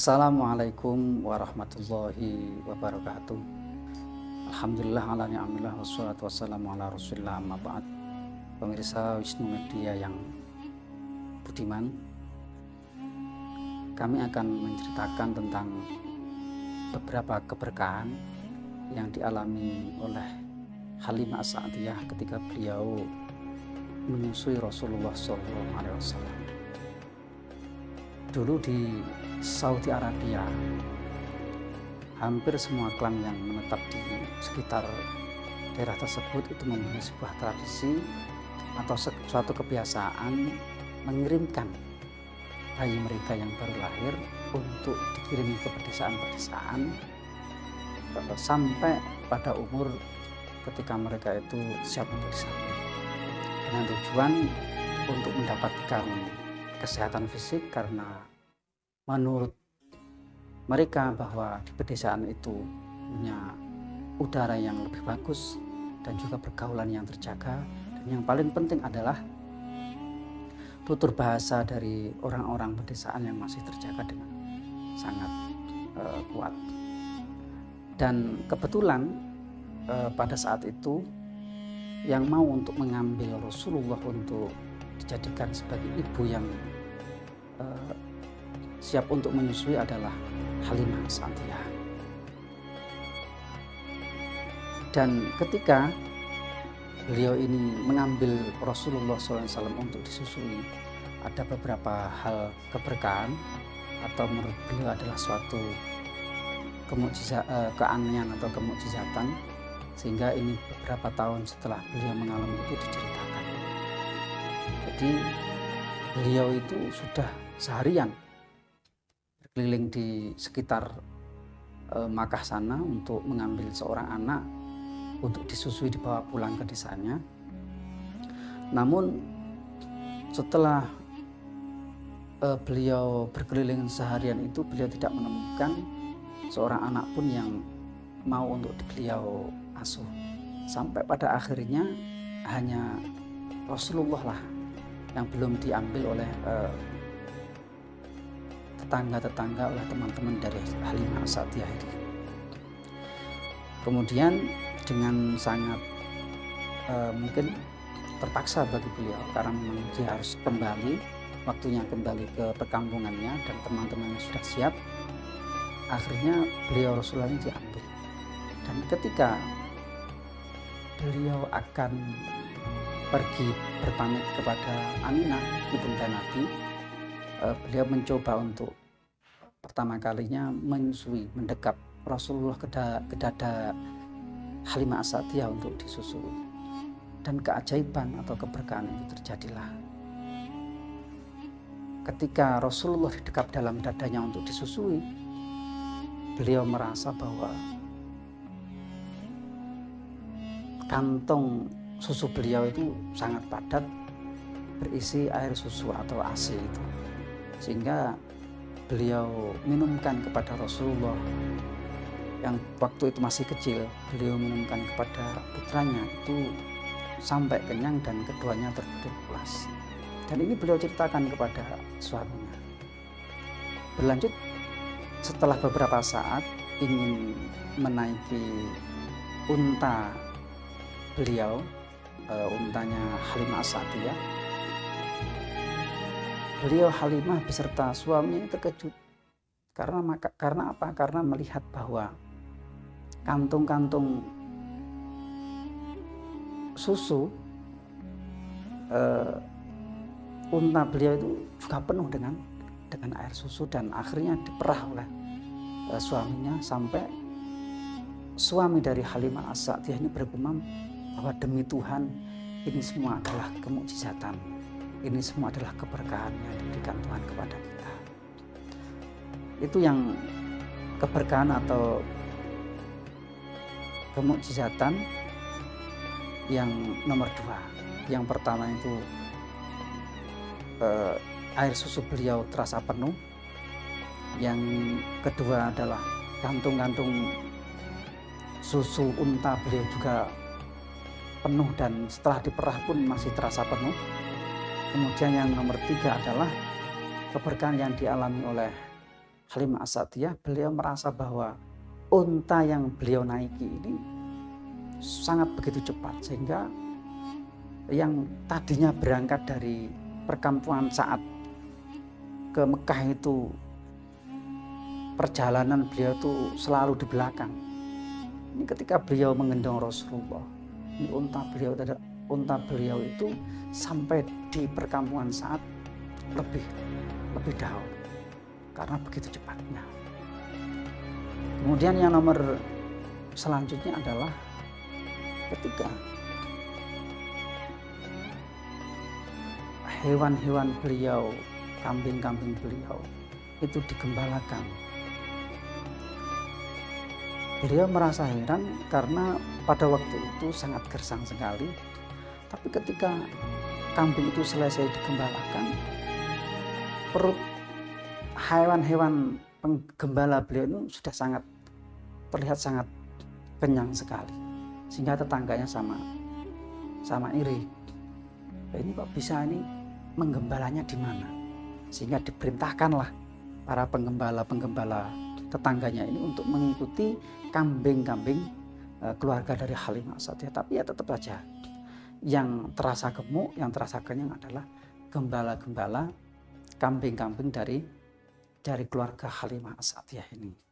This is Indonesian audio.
Assalamualaikum warahmatullahi wabarakatuh. Alhamdulillah ala ni'amillah wassalatu wassalamu ala rasulillah amma ba'd. Pemirsa Wisnu Media yang budiman, kami akan menceritakan tentang beberapa keberkahan yang dialami oleh Halimah As-Sa'diyah ketika beliau menyusui Rasulullah SAW. Dulu di Saudi Arabia, hampir semua klan yang menetap di sekitar daerah tersebut itu mempunyai sebuah tradisi atau suatu kebiasaan mengirimkan bayi mereka yang baru lahir untuk dikirimi ke pedesaan-pedesaan sampai pada umur ketika mereka itu siap untuk disambut, dengan tujuan untuk mendapatkan kesehatan fisik, karena menurut mereka bahwa di pedesaan itu punya udara yang lebih bagus dan juga pergaulan yang terjaga, dan yang paling penting adalah tutur bahasa dari orang-orang pedesaan yang masih terjaga dengan sangat kuat. Dan kebetulan pada saat itu yang mau untuk mengambil Rasulullah untuk dijadikan sebagai ibu yang siap untuk menyusui adalah Halimah As-Sa'diyah. Dan ketika beliau ini mengambil Rasulullah SAW untuk disusui, ada beberapa hal keberkahan atau menurut beliau adalah suatu keanehan atau kemukjizatan, sehingga ini beberapa tahun setelah beliau mengalami itu diceritakan. Jadi beliau itu sudah seharian berkeliling di sekitar Makkah sana untuk mengambil seorang anak untuk disusui, dibawa pulang ke desanya. Namun setelah beliau berkeliling seharian itu, beliau tidak menemukan seorang anak pun yang mau untuk beliau asuh. Sampai pada akhirnya hanya Rasulullah lah yang belum diambil oleh tetangga-tetangga, oleh teman-teman dari Halimah As-Sa'diyah ini. Kemudian dengan sangat mungkin terpaksa bagi beliau, karena memang dia harus kembali, waktunya kembali ke perkampungannya dan teman-temannya sudah siap, akhirnya beliau Rasulullah ini diambil. Dan ketika beliau akan pergi berpamit kepada Aminah ibunda Nabi, beliau mencoba untuk pertama kalinya menyusui, mendekap Rasulullah ke dada Halimah As-Sa'diyah untuk disusui. Dan keajaiban atau keberkahan itu terjadilah. Ketika Rasulullah didekap dalam dadanya untuk disusui, beliau merasa bahwa kantong susu beliau itu sangat padat, berisi air susu atau ASI itu, sehingga beliau minumkan kepada Rasulullah yang waktu itu masih kecil. Beliau minumkan kepada putranya itu sampai kenyang dan keduanya tertidur pulas. Dan ini beliau ceritakan kepada suaminya. Berlanjut, setelah beberapa saat ingin menaiki unta beliau, untanya Halimah As-Sa'diyah, beliau Halimah beserta suaminya terkejut. Karena apa? Karena melihat bahwa kantung-kantung susu unta beliau itu juga penuh dengan air susu, dan akhirnya diperah oleh suaminya, sampai suami dari Halimah As-Sa'diyah ini bergumam bahwa demi Tuhan, ini semua adalah kemukjizatan, ini semua adalah keberkahan yang diberikan Tuhan kepada kita. Itu yang keberkahan atau kemukjizatan yang nomor dua. Yang pertama itu air susu beliau terasa penuh. Yang kedua adalah kantung-kantung susu unta beliau juga penuh, dan setelah diperah pun masih terasa penuh. Kemudian yang nomor tiga adalah keberkahan yang dialami oleh Halimah As-Sa'diyah, beliau merasa bahwa unta yang beliau naiki ini sangat begitu cepat, sehingga yang tadinya berangkat dari perkampungan Sa'ad ke Mekah itu perjalanan beliau itu selalu di belakang. Ini ketika beliau mengendong Rasulullah, ini unta beliau itu sampai di perkampungan Sa'ad lebih dahulu karena begitu cepatnya. Kemudian yang nomor selanjutnya adalah ketika hewan-hewan beliau, kambing-kambing beliau itu digembalakan. Beliau merasa heran karena pada waktu itu sangat gersang sekali. Tapi ketika kambing itu selesai digembalakan, perut hewan-hewan penggembala beliau itu sudah terlihat sangat kenyang sekali, sehingga tetangganya sama iri. Ini kok bisa ini menggembalanya di mana? Sehingga diperintahkanlah para penggembala tetangganya ini untuk mengikuti kambing-kambing keluarga dari Halimah As-Sa'diyah. Tapi ya tetap saja yang terasa gemuk, yang terasa kenyang adalah gembala-gembala kambing-kambing dari keluarga Halimah As-Sa'diyah ini.